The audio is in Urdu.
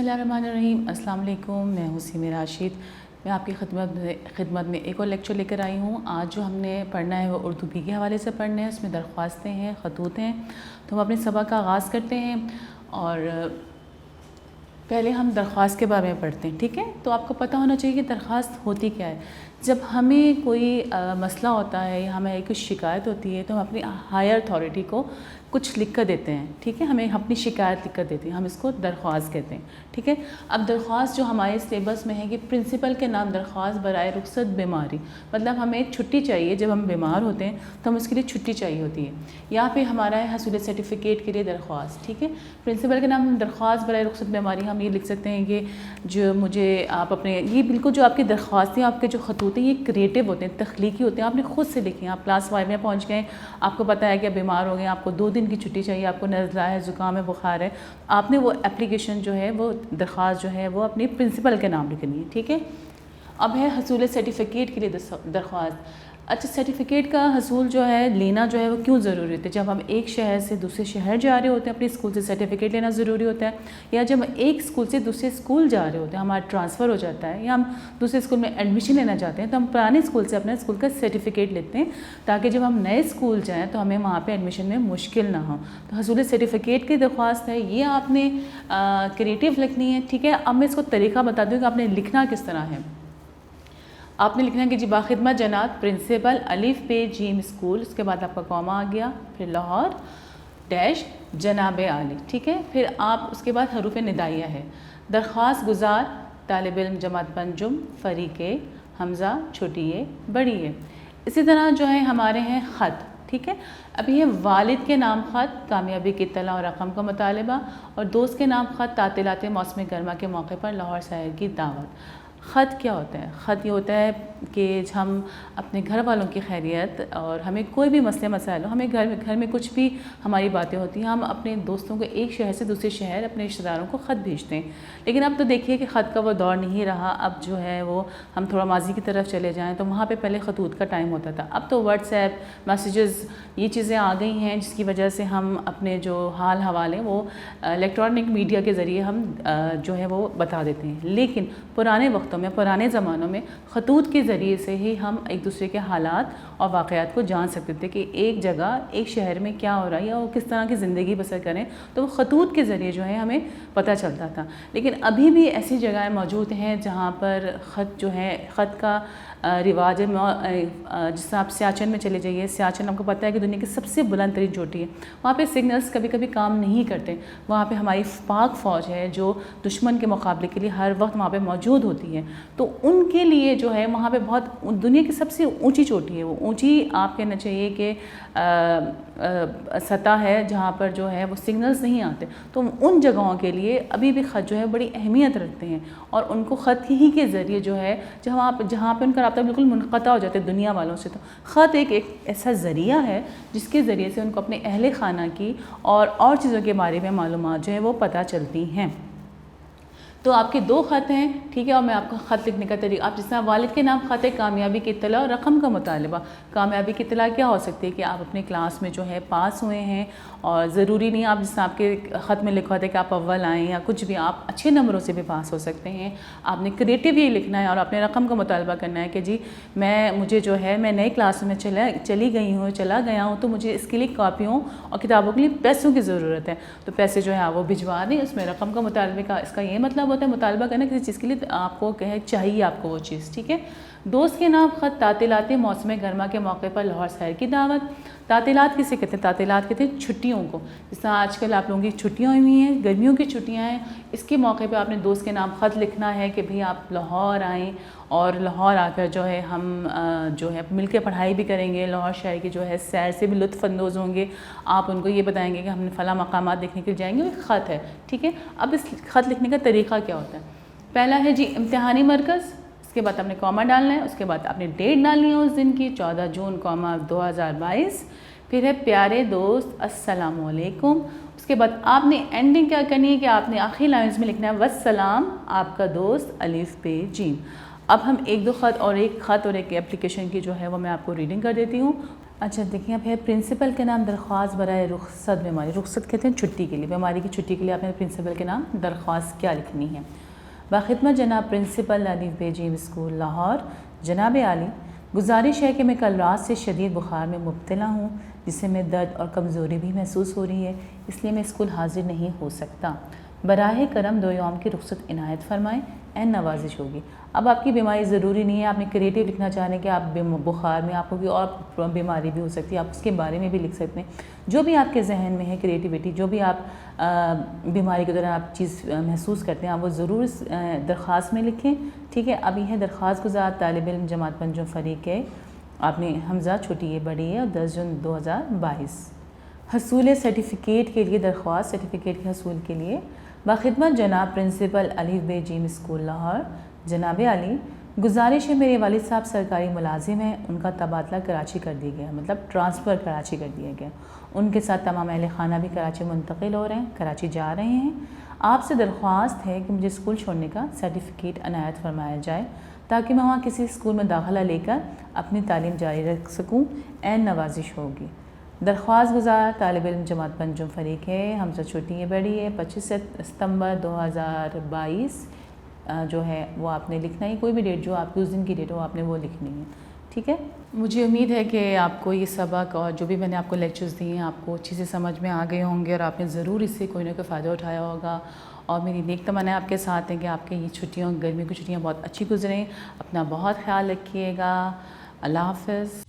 اللہ الرحمن الرحیم۔ السلام علیکم، میں ہوں سیمہ راشد۔ میں آپ کی خدمت میں ایک اور لیکچر لے کر آئی ہوں۔ آج جو ہم نے پڑھنا ہے وہ اردو بی کے حوالے سے پڑھنا ہے۔ اس میں درخواستیں ہیں، خطوط ہیں، تو ہم اپنے سبق کا آغاز کرتے ہیں اور پہلے ہم درخواست کے بارے میں پڑھتے ہیں، ٹھیک ہے؟ تو آپ کو پتہ ہونا چاہیے کہ درخواست ہوتی کیا ہے۔ جب ہمیں کوئی مسئلہ ہوتا ہے یا ہمیں کچھ شکایت ہوتی ہے تو ہم اپنی ہائر اتھارٹی کو کچھ لکھ کر دیتے ہیں، ٹھیک ہے؟ ہمیں اپنی شکایت لکھ کر دیتے ہیں، ہم اس کو درخواست کہتے ہیں، ٹھیک ہے؟ اب درخواست جو ہمارے سلیبس میں ہے کہ پرنسپل کے نام درخواست برائے رخصت بیماری، مطلب ہمیں ایک چھٹی چاہیے جب ہم بیمار ہوتے ہیں تو ہم اس کے لیے چھٹی چاہیے ہوتی ہے۔ یہاں پہ ہمارا ہے حصول سرٹیفکیٹ کے لیے درخواست، ٹھیک ہے؟ پرنسپل کے نام درخواست برائے رخصت بیماری، ہم یہ لکھ سکتے ہیں کہ جو مجھے آپ اپنے یہ بالکل جو آپ کی درخواستیں، آپ کے جو خطوط ہیں یہ کریٹو ہوتے ہیں، تخلیقی ہوتے ہیں، آپ نے خود سے لکھیں۔ آپ کلاس 5 میں پہنچ گئے، آپ کو پتہ ہے کہ بیمار ہو گئے، آپ کو 2 دن کی چھٹی چاہیے، آپ کو نزلہ ہے، زکام ہے، بخار ہے، آپ نے وہ اپلیکیشن جو ہے وہ درخواست جو ہے وہ اپنی پرنسپل کے نام لکھنی ہے، ٹھیک ہے؟ اب ہے حصول سرٹیفکیٹ کے لیے درخواست۔ اچھا، سرٹیفکیٹ کا حصول جو ہے لینا جو ہے وہ کیوں ضروری ہوتا ہے؟ جب ہم ایک شہر سے دوسرے شہر جا رہے ہوتے ہیں اپنے اسکول سے سرٹیفکیٹ لینا ضروری ہوتا ہے، یا جب ایک اسکول سے دوسرے اسکول جا رہے ہوتے ہیں، ہمارا ٹرانسفر ہو جاتا ہے یا ہم دوسرے اسکول میں ایڈمیشن لینا چاہتے ہیں تو ہم پرانے اسکول سے اپنے اسکول کا سرٹیفکیٹ لیتے ہیں تاکہ جب ہم نئے اسکول جائیں تو ہمیں وہاں پہ ایڈمیشن میں مشکل نہ ہو۔ تو حصول سرٹیفکیٹ کی درخواست ہے، یہ آپ نے کریٹو لکھنی ہے، ٹھیک ہے؟ اب میں اس کو طریقہ بتا دوں کہ آپ نے لکھنا کس طرح ہے۔ آپ نے لکھنا ہے کہ جی باخدمت جناب پرنسپل الف ب ج اسکول، اس کے بعد آپ کا کوما آ گیا، پھر لاہور ڈیش جناب عالی، ٹھیک ہے؟ پھر آپ اس کے بعد حروف ندائیہ ہے، درخواست گزار طالب علم جماعت پنجم فریق حمزہ چھوٹی ہے بڑی ہے۔ اسی طرح جو ہے ہمارے ہیں خط، ٹھیک ہے؟ اب یہ والد کے نام خط کامیابی کی اطلاع اور رقم کا مطالبہ، اور دوست کے نام خط تعطیلات موسم گرما کے موقع پر لاہور شہر کی دعوت۔ خط کیا ہوتا ہے؟ خط یہ ہوتا ہے کہ ہم اپنے گھر والوں کی خیریت اور ہمیں کوئی بھی مسئلے مسائل ہو، ہمیں گھر میں کچھ بھی ہماری باتیں ہوتی ہیں، ہم اپنے دوستوں کو ایک شہر سے دوسرے شہر اپنے رشتہ داروں کو خط بھیجتے ہیں۔ لیکن اب تو دیکھیے کہ خط کا وہ دور نہیں رہا، اب جو ہے وہ ہم تھوڑا ماضی کی طرف چلے جائیں تو وہاں پہ پہلے خطوط کا ٹائم ہوتا تھا، اب تو واٹس ایپ میسیجز یہ چیزیں آ گئی ہیں جس کی وجہ سے ہم اپنے جو حال حوالے وہ الیکٹرانک میڈیا کے ذریعے ہم جو ہے وہ بتا دیتے ہیں۔ لیکن پرانے وقتوں میں، پرانے زمانوں میں خطوط کے ذریعے سے ہی ہم ایک دوسرے کے حالات اور واقعات کو جان سکتے تھے کہ ایک جگہ ایک شہر میں کیا ہو رہا ہے یا وہ کس طرح کی زندگی بسر کریں، تو وہ خطوط کے ذریعے جو ہے ہمیں پتہ چلتا تھا۔ لیکن ابھی بھی ایسی جگہیں موجود ہیں جہاں پر خط جو ہے، خط کا رواج ہے، جس طرح آپ سیاچن میں چلے جائیے، سیاچن آپ کو پتہ ہے کہ دنیا کی سب سے بلند ترین چوٹی ہے، وہاں پہ سگنلز کبھی کبھی کام نہیں کرتے، وہاں پہ ہماری پاک فوج ہے جو دشمن کے مقابلے کے لیے ہر وقت وہاں پہ موجود ہوتی ہے، تو ان کے لیے جو ہے وہاں پہ بہت دنیا کی سب سے اونچی چوٹی ہے، وہ اونچی آپ کہنا چاہیے کہ سطح ہے جہاں پر جو ہے وہ سگنلز نہیں آتے، تو ان جگہوں کے لیے ابھی بھی خط جو ہے بڑی اہمیت رکھتے ہیں، اور ان کو خط ہی کے ذریعے جو ہے جہاں پہ ان کا رابطہ بالکل منقطع ہو جاتا ہے دنیا والوں سے، تو خط ایک ایسا ذریعہ ہے جس کے ذریعے سے ان کو اپنے اہل خانہ کی اور چیزوں کے بارے میں معلومات جو ہے وہ پتہ چلتی ہیں۔ تو آپ کے 2 خط ہیں، ٹھیک ہے؟ اور میں آپ کو خط لکھنے کا طریقہ، آپ جس طرح والد کے نام خط ہے کامیابی کی اطلاع اور رقم کا مطالبہ۔ کامیابی کی اطلاع کیا ہو سکتی ہے کہ آپ اپنے کلاس میں جو ہے پاس ہوئے ہیں، اور ضروری نہیں آپ جس طرح آپ کے خط میں لکھا ہوتا ہے کہ آپ اول آئیں یا کچھ بھی، آپ اچھے نمبروں سے بھی پاس ہو سکتے ہیں۔ آپ نے کریٹو یہ لکھنا ہے اور اپنے رقم کا مطالبہ کرنا ہے کہ جی مجھے جو ہے میں نئی کلاس میں چلی گئی ہوں، چلا گیا ہوں، تو مجھے اس کے لیے کاپیوں اور کتابوں کے لیے پیسوں کی ضرورت ہے، تو پیسے جو ہے وہ بھجوا دیں۔ اس میں رقم کا مطالبے کا اس کا یہ مطلب ہوتا ہے مطالبہ کرنا کسی چیز کے لیے، آپ کو چاہیے آپ کو وہ چیز، ٹھیک ہے؟ دوست کے نام خط تعطیلات موسم گرما کے موقع پر لاہور شہر کی دعوت۔ تعطیلات کسے کہتے ہیں؟ تعطیلات کہتے ہیں چھٹیوں کو، جس طرح آج کل آپ لوگوں کی چھٹیاں ہوئی ہیں، گرمیوں کی چھٹیاں ہیں، اس کے موقع پہ آپ نے دوست کے نام خط لکھنا ہے کہ بھئی آپ لاہور آئیں، اور لاہور آ کر جو ہے ہم جو ہے مل کے پڑھائی بھی کریں گے، لاہور شہر کی جو ہے سیر سے بھی لطف اندوز ہوں گے، آپ ان کو یہ بتائیں گے کہ ہم نے فلاں مقامات دیکھنے کے لیے جائیں گے، وہ خط ہے، ٹھیک ہے؟ اب اس خط لکھنے کا طریقہ کیا ہوتا ہے؟ پہلا ہے جی امتحانی مرکز، اس کے بعد آپ نے کوما ڈالنا ہے، اس کے بعد آپ نے ڈیٹ ڈالنی ہے اس دن کی 14 جون 2022، پھر ہے پیارے دوست السلام علیکم، اس کے بعد آپ نے اینڈنگ کیا کرنی ہے کہ آپ نے آخری لائنز میں لکھنا ہے والسلام آپ کا دوست الف ب ج۔ اب ہم ایک خط اور ایک اپلیکیشن کی جو ہے وہ میں آپ کو ریڈنگ کر دیتی ہوں۔ اچھا دیکھیں اب ہے پرنسپل کے نام درخواست برائے رخصت بیماری. رخصت کہتے ہیں چھٹی کے لیے, بیماری کی چھٹی کے لیے آپ نے پرنسپل کے نام درخواست کیا لکھنی ہے. باخدمت جناب پرنسپل الف ب جیم اسکول لاہور. جناب عالی, گزارش ہے کہ میں کل رات سے شدید بخار میں مبتلا ہوں جس سے میں درد اور کمزوری بھی محسوس ہو رہی ہے, اس لیے میں اسکول حاضر نہیں ہو سکتا. براہ کرم 2 یوم کی رخصت عنایت فرمائیں, این نوازش ہوگی. اب آپ کی بیماری ضروری نہیں ہے, آپ نے کریٹیو لکھنا چاہ رہے ہیں کہ آپ بخار میں آپ کو کوئی اور بیماری بھی ہو سکتی ہے, آپ اس کے بارے میں بھی لکھ سکتے ہیں. جو بھی آپ کے ذہن میں ہے کریٹیوٹی, جو بھی آپ بیماری کے دوران آپ چیز محسوس کرتے ہیں, آپ وہ ضرور اس درخواست میں لکھیں. ٹھیک ہے. اب یہ ہے درخواست گزار طالب علم جماعت پنجم فریق ہے, آپ نے حمزہ چھوٹی ہے بڑی ہے, اور 10 جون 2022. حصول سرٹیفکیٹ کے لیے درخواست, سرٹیفکیٹ کے حصول کے لیے باخدمت جناب پرنسپل الف ب جیم اسکول لاہور. جناب عالی, گزارش ہے میرے والد صاحب سرکاری ملازم ہیں, ان کا تبادلہ کراچی کر دیا گیا, مطلب ٹرانسفر کراچی کر دیا گیا. ان کے ساتھ تمام اہل خانہ بھی کراچی منتقل ہو رہے ہیں, کراچی جا رہے ہیں. آپ سے درخواست ہے کہ مجھے اسکول چھوڑنے کا سرٹیفکیٹ عنایت فرمایا جائے تاکہ میں وہاں کسی اسکول میں داخلہ لے کر اپنی تعلیم جاری رکھ سکوں, این نوازش ہوگی. درخواست گزار طالب علم جماعت پنجم فریق ہے, حمزہ چھوٹی ہے بڑی ہے, 25 ستمبر 2022 جو ہے وہ آپ نے لکھنا ہے. کوئی بھی ڈیٹ جو آپ کی اس دن کی ڈیٹ ہو آپ نے وہ لکھنی ہے. ٹھیک ہے. مجھے امید ہے کہ آپ کو یہ سبق اور جو بھی میں نے آپ کو لیکچرز دیے ہیں آپ کو اچھی سے سمجھ میں آ گئے ہوں گے, اور آپ نے ضرور اس سے کوئی نہ کوئی فائدہ اٹھایا ہوگا. اور میری نیک تمنائیں آپ کے ساتھ ہیں کہ آپ کے یہ چھٹیوں, گرمی کی چھٹیاں بہت اچھی گزریں. اپنا بہت خیال رکھیے گا. اللہ حافظ.